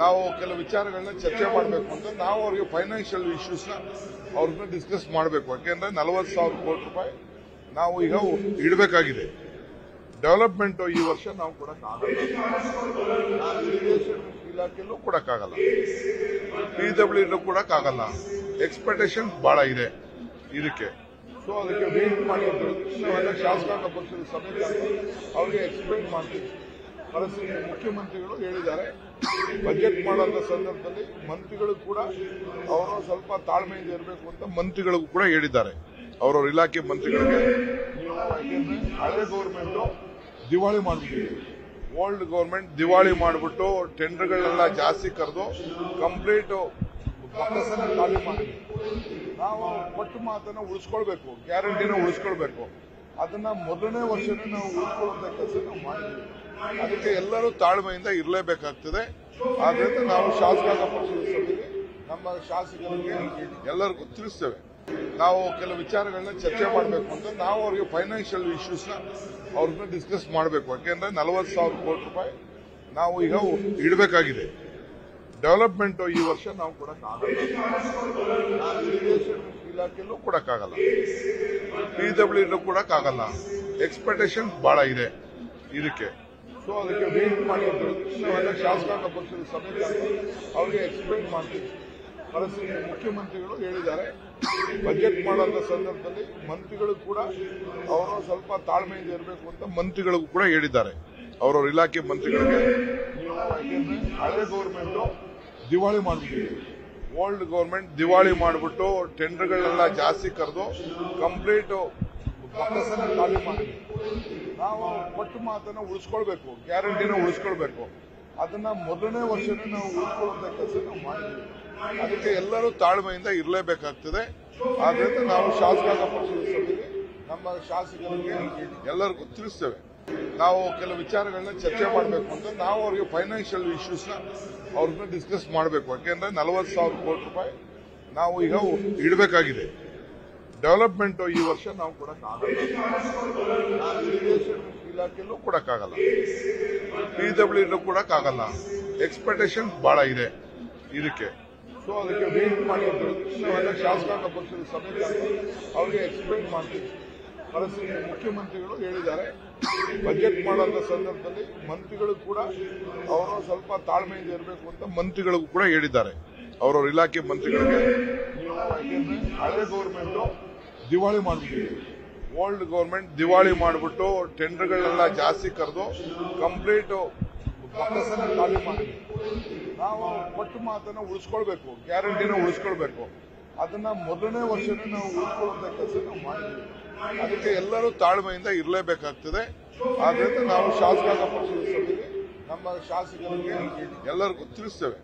ನಾವು ಕೆಲವು ವಿಚಾರಗಳನ್ನ ಚರ್ಚೆ ಮಾಡಬೇಕು ಅಂತ ನಾವು ಅವರಿಗೆ ಫೈನಾನ್ಷಿಯಲ್ ಇಶ್ಯೂಸ್ನ ಅವ್ರನ್ನ ಡಿಸ್ಕಸ್ ಮಾಡಬೇಕು. ಯಾಕೆಂದ್ರೆ 40,000 ಕೋಟಿ ರೂಪಾಯಿ ನಾವು ಈಗ ಇಡಬೇಕಾಗಿದೆ. ಡೆವಲಪ್ಮೆಂಟ್ ಈ ವರ್ಷ ನಾವು ಕೊಡಕ್ಕಾಗಲ್ಲ, ಇರಿಗೇಷನ್ ಇಲಾಖೆಯಲ್ಲೂ ಕೊಡಕ್ಕಾಗಲ್ಲ, PWD ಕೊಡಕ್ಕಾಗಲ್ಲ. ಎಕ್ಸ್ಪೆಕ್ಟೇಷನ್ ಬಹಳ ಇದೆ ಇದಕ್ಕೆ. ಸೊ ಅದಕ್ಕೆ ವೇಟ್ ಮಾಡಿ ನಾವೆಲ್ಲ ಶಾಸಕಾಂಗ ಪಕ್ಷದ ಸಭೆ ಅವ್ರಿಗೆ ಎಕ್ಸ್ಪ್ಲೈನ್ ಮಾಡ್ತೀವಿ. ಪರಿಸ್ಥಿತಿ ಮುಖ್ಯಮಂತ್ರಿಗಳು ಹೇಳಿದ್ದಾರೆ, ಬಜೆಟ್ ಮಾಡುವಂತ ಸಂದರ್ಭದಲ್ಲಿ ಮಂತ್ರಿಗಳು ಕೂಡ ಅವರು ಸ್ವಲ್ಪ ತಾಳ್ಮೆಯಿಂದ ಇರಬೇಕು ಅಂತ ಮಂತ್ರಿಗಳಿಗೂ ಕೂಡ ಹೇಳಿದ್ದಾರೆ. ಅವರವ್ರ ಇಲಾಖೆ ಮಂತ್ರಿಗಳಿಗೆ ನೀವು ಹಳೆ ಗೌರ್ಮೆಂಟ್ ದಿವಾಳಿ ಮಾಡಿಬಿಟ್ಟಿದೆ, ಓಲ್ಡ್ ಗೌರ್ಮೆಂಟ್ ದಿವಾಳಿ ಮಾಡಿಬಿಟ್ಟು ಟೆಂಡರ್ಗಳನ್ನೆಲ್ಲ ಜಾಸ್ತಿ ಕರೆದು ಕಂಪ್ಲೀಟ್ ಬೊಕ್ಕಸನ್ನ ಖಾಲಿ ಮಾಡಿದೆ. ನಾವು ಕೊಟ್ಟು ಮಾತನ್ನ ಉಳಿಸ್ಕೊಳ್ಬೇಕು, ಗ್ಯಾರಂಟಿನ ಉಳಿಸ್ಕೊಳ್ಬೇಕು. ಅದನ್ನ ಮೊದಲನೇ ವರ್ಷನೇ ನಾವು ಉಳಿಸ್ಕೊಳ್ಳುವಂತ ಕೆಲಸ ನಾವು ಮಾಡಿದ್ದೀವಿ. ಅದಕ್ಕೆ ಎಲ್ಲರೂ ತಾಳ್ಮೆಯಿಂದ ಇರಲೇಬೇಕಾಗ್ತದೆ. ಆದ್ರಿಂದ ನಾವು ಶಾಸಕಾಂಗ ಪಕ್ಷದ ಸಭೆಯಲ್ಲಿ ನಮ್ಮ ಶಾಸಕರಿಗೆ ಎಲ್ಲರಿಗೂ ತಿಳಿಸ್ತೇವೆ. ನಾವು ಕೆಲವು ವಿಚಾರಗಳನ್ನ ಚರ್ಚೆ ಮಾಡಬೇಕು ಅಂತ ನಾವು ಅವರಿಗೆ ಫೈನಾನ್ಷಿಯಲ್ ಇಶ್ಯೂಸ್ನ ಅವ್ರನ್ನ ಡಿಸ್ಕಸ್ ಮಾಡಬೇಕು. ಯಾಕೆಂದ್ರೆ 40,000 ಕೋಟಿ ರೂಪಾಯಿ ನಾವು ಈಗ ಇಡಬೇಕಾಗಿದೆ. ಡೆವಲಪ್ಮೆಂಟ್ ಈ ವರ್ಷ ನಾವು ಕೊಡಕ್ಕಾಗಲ್ಲ, ಇರಿಗೇಷನ್ ಇಲಾಖೆಯಲ್ಲೂ ಕೊಡಕ್ಕಾಗಲ್ಲ, PWD ಕೊಡಕ್ಕಾಗಲ್ಲ. ಎಕ್ಸ್ಪೆಕ್ಟೇಷನ್ ಬಹಳ ಇದೆ ಇದಕ್ಕೆ. ಸೊ ಅದಕ್ಕೆ ವೇಟ್ ಮಾಡಿ ನಾವೆಲ್ಲ ಶಾಸಕಾಂಗ ಪಕ್ಷದ ಸಭೆ ಅವ್ರಿಗೆ ಎಕ್ಸ್ಪ್ಲೈನ್ ಮಾಡ್ತೀವಿ. ಪರಿಸ್ಥಿತಿ ಮುಖ್ಯಮಂತ್ರಿಗಳು ಹೇಳಿದ್ದಾರೆ, ಬಜೆಟ್ ಮಾಡುವಂತ ಸಂದರ್ಭದಲ್ಲಿ ಮಂತ್ರಿಗಳು ಕೂಡ ಅವರು ಸ್ವಲ್ಪ ತಾಳ್ಮೆಯಿಂದ ಇರಬೇಕು ಅಂತ ಮಂತ್ರಿಗಳಿಗೂ ಕೂಡ ಹೇಳಿದ್ದಾರೆ. ಅವರವ್ರ ಇಲಾಖೆ ಮಂತ್ರಿಗಳಿಗೆ ನೀವು ಹಳೆ ಗೌರ್ಮೆಂಟ್ ದಿವಾಳಿ ಮಾಡಿಬಿಟ್ಟಿದೆ, ಓಲ್ಡ್ ಗೌರ್ಮೆಂಟ್ ದಿವಾಳಿ ಮಾಡಿಬಿಟ್ಟು ಟೆಂಡರ್ಗಳನ್ನೆಲ್ಲ ಜಾಸ್ತಿ ಕರೆದು ಕಂಪ್ಲೀಟ್ ಬೊಕ್ಕಸನ್ನ ಖಾಲಿ ಮಾಡಿದೆ. ನಾವು ಕೊಟ್ಟು ಮಾತನ್ನ ಉಳಿಸ್ಕೊಳ್ಬೇಕು, ಗ್ಯಾರಂಟಿನ ಉಳಿಸ್ಕೊಳ್ಬೇಕು. ಅದನ್ನ ಮೊದಲನೇ ವರ್ಷನೇ ನಾವು ಉಳಿಸ್ಕೊಳ್ಳುವಂತ ಕೆಲಸ ನಾವು ಮಾಡಿದ್ದೀವಿ. ಅದಕ್ಕೆ ಎಲ್ಲರೂ ತಾಳ್ಮೆಯಿಂದ ಇರಲೇಬೇಕಾಗ್ತದೆ. ಆದ್ರಿಂದ ನಾವು ಶಾಸಕಾಂಗ ಪಕ್ಷದ ಸಭೆಯಲ್ಲಿ ನಮ್ಮ ಶಾಸಕರಿಗೆ ಎಲ್ಲರಿಗೂ ತಿಳಿಸ್ತೇವೆ. ನಾವು ಕೆಲವು ವಿಚಾರಗಳನ್ನ ಚರ್ಚೆ ಮಾಡಬೇಕು ಅಂತ ನಾವು ಅವರಿಗೆ ಫೈನಾನ್ಷಿಯಲ್ ಇಶ್ಯೂಸ್ನ ಅವ್ರನ್ನ ಡಿಸ್ಕಸ್ ಮಾಡಬೇಕು. ಯಾಕೆಂದ್ರೆ 40,000 ಕೋಟಿ ರೂಪಾಯಿ ನಾವು ಈಗ ಇಡಬೇಕಾಗಿದೆ. ಡೆವಲಪ್ಮೆಂಟ್ ಈ ವರ್ಷ ನಾವು ಕೊಡಕ್ಕಾಗಲ್ಲ, ಇರಿಗೇಷನ್ ಇಲಾಖೆಯಲ್ಲೂ ಕೊಡಕ್ಕಾಗಲ್ಲ, PWD ಕೊಡಕ್ಕಾಗಲ್ಲ. ಎಕ್ಸ್ಪೆಕ್ಟೇಷನ್ ಬಹಳ ಇದೆ ಇದಕ್ಕೆ. ಸೊ ಅದಕ್ಕೆ ವೇಟ್ ಮಾಡಿ ನಾವೆಲ್ಲ ಶಾಸಕಾಂಗ ಪಕ್ಷದ ಸಭೆ ಅವ್ರಿಗೆ ಎಕ್ಸ್ಪ್ಲೈನ್ ಮಾಡ್ತೀವಿ. ಪರಿಸ್ಥಿತಿ ಮುಖ್ಯಮಂತ್ರಿಗಳು ಹೇಳಿದ್ದಾರೆ, ಬಜೆಟ್ ಮಾಡುವಂತ ಸಂದರ್ಭದಲ್ಲಿ ಮಂತ್ರಿಗಳು ಕೂಡ ಅವರು ಸ್ವಲ್ಪ ತಾಳ್ಮೆಯಿಂದ ಇರಬೇಕು ಅಂತ ಮಂತ್ರಿಗಳಿಗೂ ಕೂಡ ಹೇಳಿದ್ದಾರೆ. ಅವರವ್ರ ಇಲಾಖೆ ಮಂತ್ರಿಗಳಿಗೆ ನೀವು ಹಳೆ ಗೌರ್ಮೆಂಟ್ ದಿವಾಳಿ ಮಾಡಿಬಿಟ್ಟಿದೆ, ಓಲ್ಡ್ ಗೌರ್ಮೆಂಟ್ ದಿವಾಳಿ ಮಾಡಿಬಿಟ್ಟು ಟೆಂಡರ್ಗಳನ್ನೆಲ್ಲ ಜಾಸ್ತಿ ಕರೆದು ಕಂಪ್ಲೀಟ್ ಬೊಕ್ಕಸನ್ನ ಖಾಲಿ ಮಾಡಿದೆ. ನಾವು ಕೊಟ್ಟು ಮಾತನ್ನ ಉಳಿಸ್ಕೊಳ್ಬೇಕು, ಗ್ಯಾರಂಟಿನ ಉಳಿಸ್ಕೊಳ್ಬೇಕು. ಅದನ್ನ ಮೊದಲನೇ ವರ್ಷನೇ ನಾವು ಉಳಿಸ್ಕೊಳ್ಳುವಂತ ಕೆಲಸ ನಾವು ಮಾಡಿದ್ದೀವಿ. ಅದಕ್ಕೆ ಎಲ್ಲರೂ ತಾಳ್ಮೆಯಿಂದ ಇರಲೇಬೇಕಾಗ್ತದೆ. ಆದ್ರಿಂದ ನಾವು ಶಾಸಕಾಂಗ ಪಕ್ಷದ ಸಭೆಯಲ್ಲಿ ನಮ್ಮ ಶಾಸಕರಿಗೆ ಎಲ್ಲರಿಗೂ ತಿಳಿಸ್ತೇವೆ.